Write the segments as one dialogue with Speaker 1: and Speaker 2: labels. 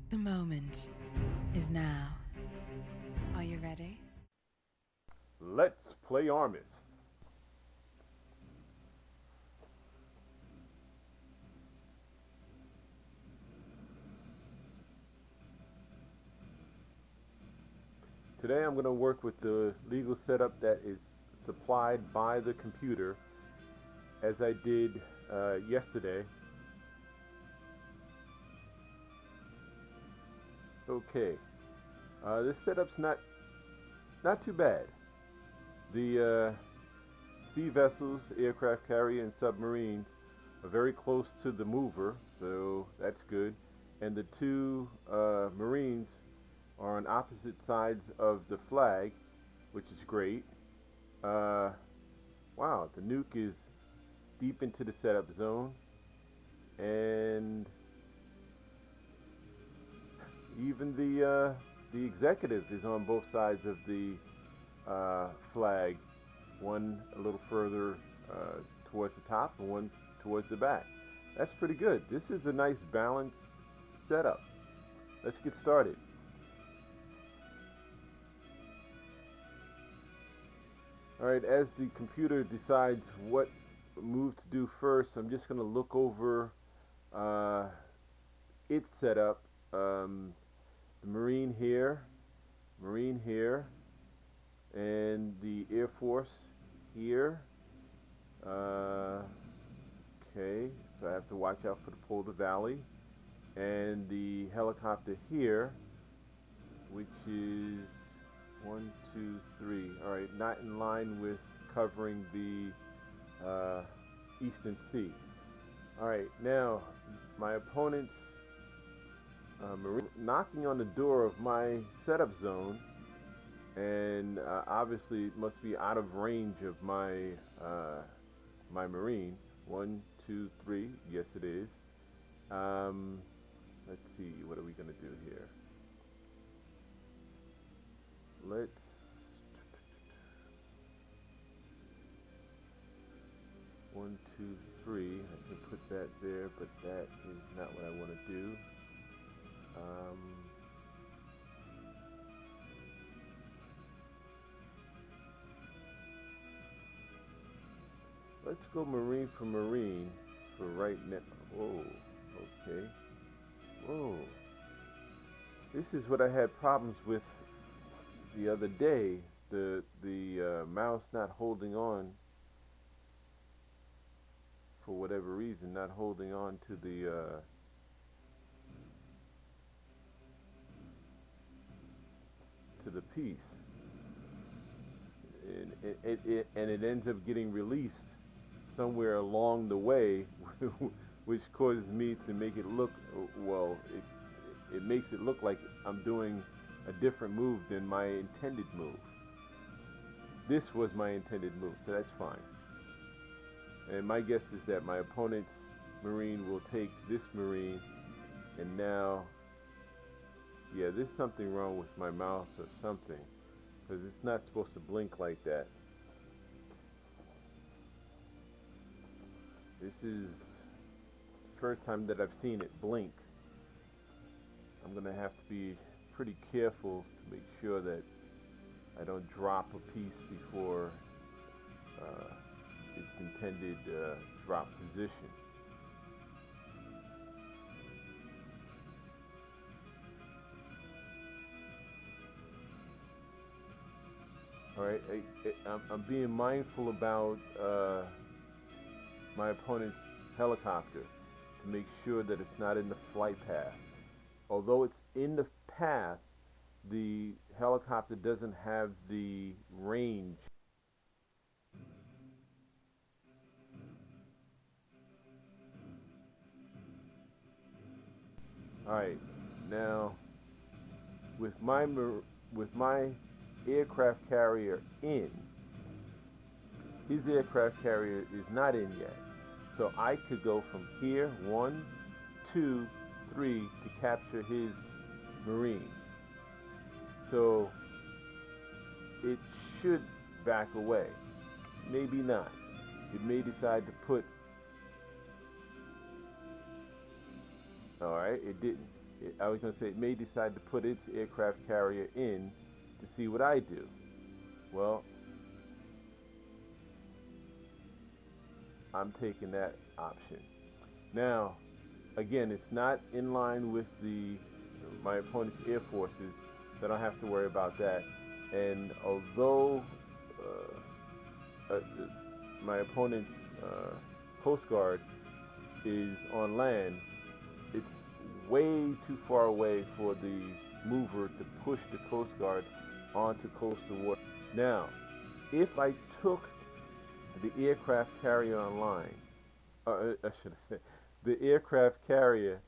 Speaker 1: The moment is now. Are you ready?
Speaker 2: Let's play Armis. Today I'm going to work with the legal setup that is supplied by the computer, as I did yesterday. Okay, this setup's not too bad. The sea vessels, aircraft carrier, and submarines are very close to the mover, so that's good. And the two Marines are on opposite sides of the flag, which is great. Wow, the nuke is deep into the setup zone, and even the executive is on both sides of the flag, one a little further towards the top and one towards the back. That's pretty good. This is a nice balanced setup. Let's get started. Alright, as the computer decides what move to do first, I'm just going to look over its setup. The Marine here, and the Air Force here. Okay, so I have to watch out for the Polar Valley, and the helicopter here, which is 1, 2, 3. All right, not in line with covering the Eastern Sea. All right, now my opponent's Marine knocking on the door of my setup zone, and obviously it must be out of range of my my Marine. 1, 2, 3. Yes, it is. Let's see. What are we gonna do here? Let's one, two, three. I can put that there, but that is not what I want to do. Let's go Marine for Marine for right now. Whoa, okay. Whoa. This is what I had problems with the other day. The mouse not holding on for whatever reason, not holding on to the piece, and it ends up getting released somewhere along the way, which causes me to make it look, well, it makes it look like I'm doing a different move than my intended move. This was my intended move, so that's fine. And my guess is that my opponent's Marine will take this Marine, and now, yeah, there's something wrong with my mouse or something, because it's not supposed to blink like that. This is the first time that I've seen it blink. I'm going to have to be pretty careful to make sure that I don't drop a piece before its intended drop position. Alright, I'm being mindful about my opponent's helicopter to make sure that it's not in the flight path. Although it's in the path, the helicopter doesn't have the range. Alright, now with my aircraft carrier in, his aircraft carrier is not in yet. So I could go from here, 1, 2, 3, to capture his Marine. So it should back away. Maybe not. It may decide to put... Alright, it didn't. I was going to say it may decide to put its aircraft carrier in to see what I do. Well, I'm taking that option. Now, again, it's not in line with my opponent's air forces, so I don't have to worry about that. And although my opponent's Coast Guard is on land, it's way too far away for the mover to push the Coast Guard onto coastal water. Now, if I took the aircraft carrier online, I should have said, the aircraft carrier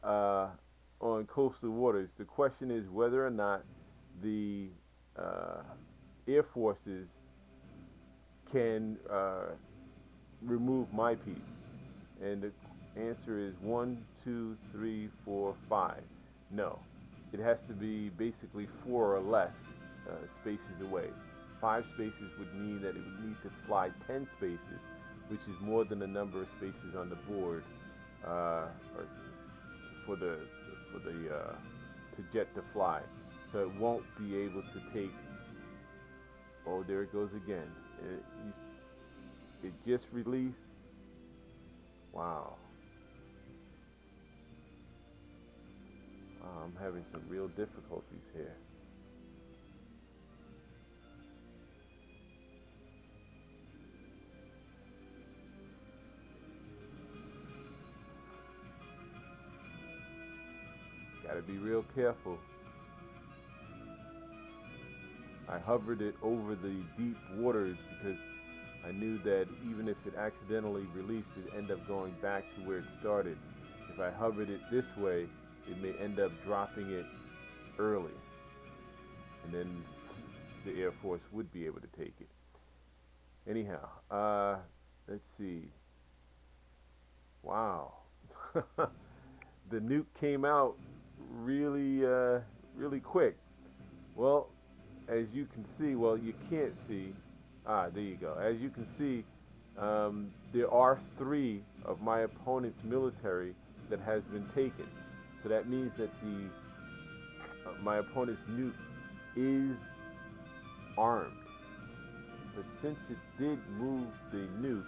Speaker 2: on coastal waters, the question is whether or not the uh, air forces can remove my piece. And the answer is 1, 2, 3, 4, 5. No. It has to be basically 4 or less spaces away. 5 spaces would mean that it would need to fly 10 spaces, which is more than the number of spaces on the board or for the to jet to fly. So it won't be able to take. Oh, there it goes again. It just released. Wow. I'm having some real difficulties here. Gotta be real careful. I hovered it over the deep waters because I knew that even if it accidentally released, it'd end up going back to where it started. If I hovered it this way, it may end up dropping it early. And then the Air Force would be able to take it. Anyhow, let's see. Wow. The nuke came out really, really quick. Well, as you can see, well, you can't see. There you go. As you can see, there are 3 of my opponent's military that has been taken. So that means that my opponent's nuke is armed. But since it did move the nuke,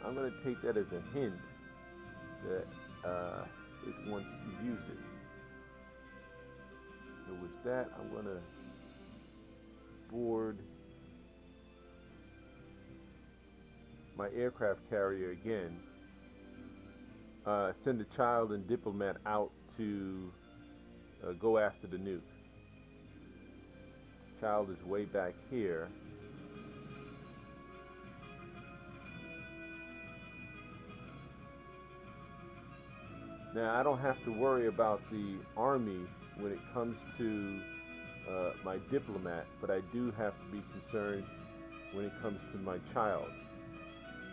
Speaker 2: I'm going to take that as a hint that it wants to use it. So with that, I'm going to board my aircraft carrier again, send a child and diplomat out to go after the nuke. Child is way back here. Now I don't have to worry about the Army when it comes to my diplomat, but I do have to be concerned when it comes to my child.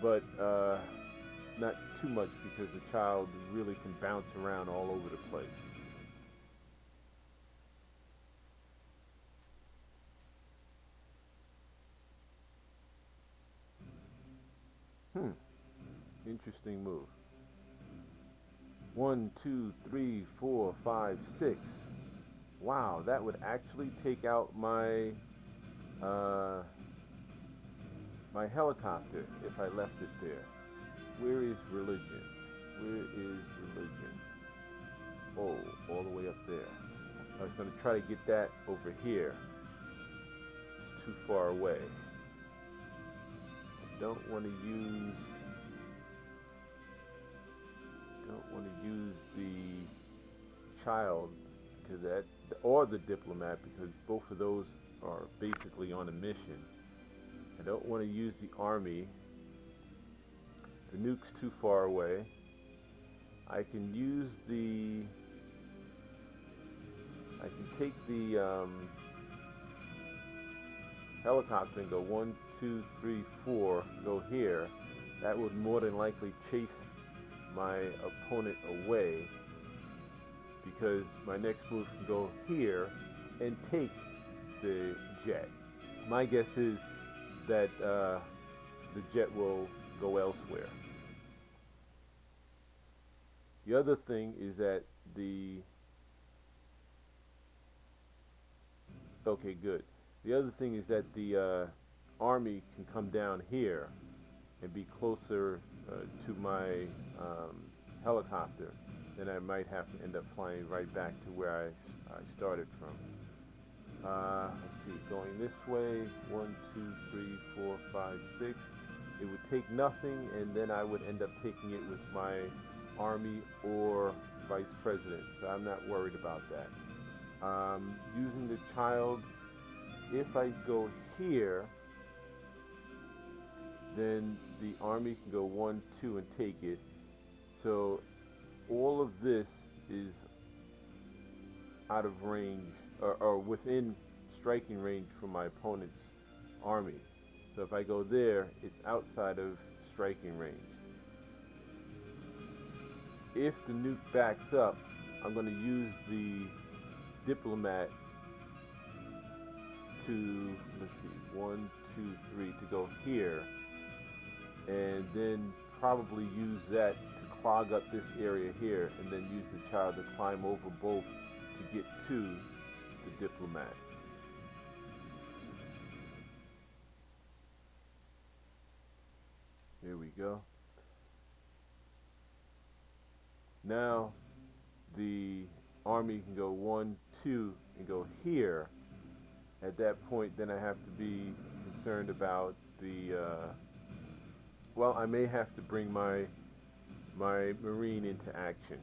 Speaker 2: But not too much, because the child really can bounce around all over the place. Interesting move. 1, 2, 3, 4, 5, 6. Wow, that would actually take out my my helicopter if I left it there. Where is religion? Where is religion? Oh, all the way up there. I was going to try to get that over here. It's too far away. I don't want to use the child, because that, or the diplomat, because both of those are basically on a mission. I don't want to use the Army. The nuke's too far away. I can take the helicopter and go 1, 2, 3, 4, go here. That would more than likely chase my opponent away, because my next move can go here and take the jet. My guess is that the jet will go elsewhere. The other thing is that the Okay, good. The other thing is that the Army can come down here and be closer to my helicopter, then I might have to end up flying right back to where I started from. Let's see, going this way, 1, 2, 3, 4, 5, 6. It would take nothing, and then I would end up taking it with my Army or Vice President, so I'm not worried about that. Using the child, if I go here, then the Army can go 1, 2 and take it. So all of this is out of range or within striking range from my opponent's army. So if I go there, it's outside of striking range. If the nuke backs up, I'm going to use the diplomat to, let's see, 1, 2, 3 to go here, and then probably use that to clog up this area here, and then use the child to climb over both to get to the diplomat. There we go. Now the Army can go 1, 2 and go here. At that point, then I have to be concerned about the well, I may have to bring my Marine into action.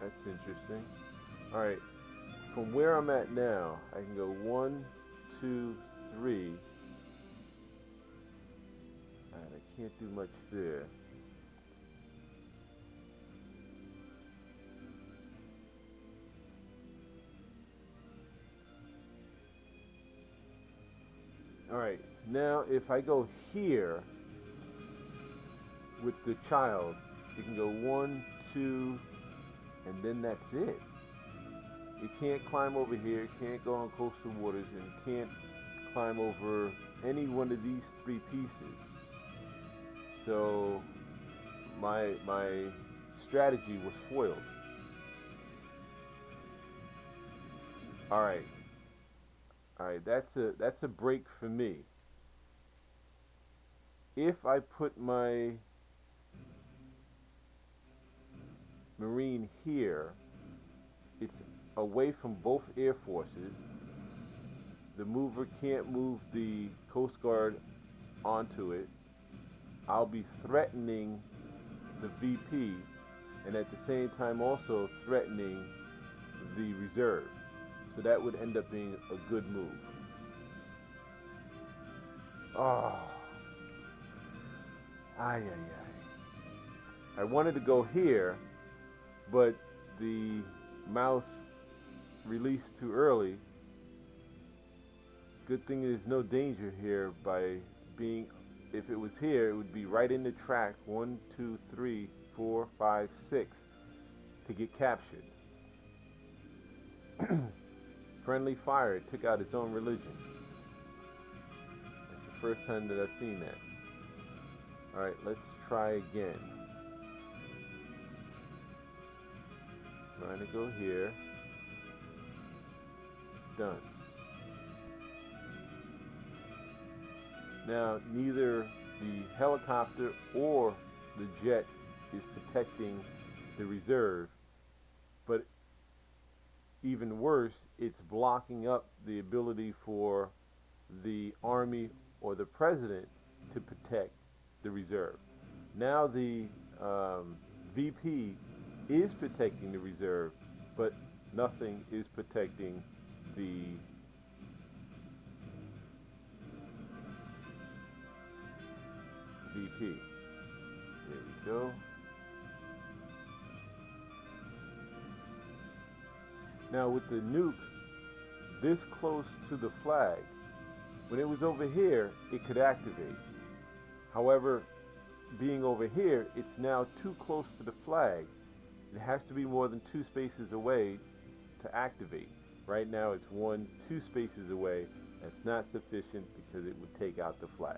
Speaker 2: That's interesting. Alright, from where I'm at now, I can go 1, 2, 3. Alright, I can't do much there. Alright, now if I go here with the child, it can go 1, 2, and then that's it. It can't climb over here, can't go on coastal waters, and can't climb over any one of these 3 pieces. So my strategy was foiled. Alright. Alright, that's a break for me. If I put my Marine here, it's away from both air forces. The mover can't move the Coast Guard onto it. I'll be threatening the VP, and at the same time also threatening the reserve. So that would end up being a good move. Oh. Ay, ay, ay. I wanted to go here, but the mouse released too early. Good thing there's no danger here by being, if it was here, it would be right in the track, 1, 2, 3, 4, 5, 6, to get captured. Friendly fire, it took out its own religion. That's the first time that I've seen that. Alright, let's try again. Trying to go here. Done. Now, neither the helicopter or the jet is protecting the reserve, but even worse, it's blocking up the ability for the Army or the President to protect the reserve. Now the VP is protecting the reserve, but nothing is protecting the VP. There we go. Now with the nuke this close to the flag, when it was over here, it could activate. However, being over here, it's now too close to the flag. It has to be more than 2 spaces away to activate. Right now it's 1, 2 spaces away, That's not sufficient because it would take out the flag.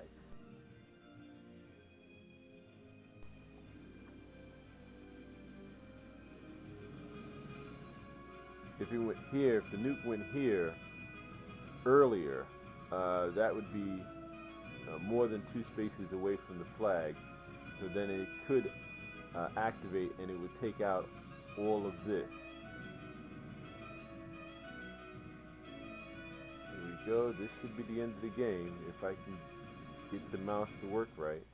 Speaker 2: If it went here, if the nuke went here earlier, that would be more than 2 spaces away from the flag. So then it could activate and it would take out all of this. Here we go. This should be the end of the game if I can get the mouse to work right.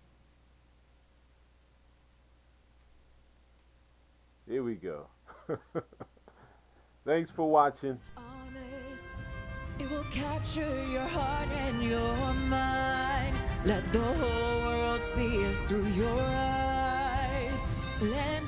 Speaker 2: Here we go. Thanks for watching.
Speaker 1: Armis, it will capture your heart and your mind. Let the whole world see us through your eyes. Let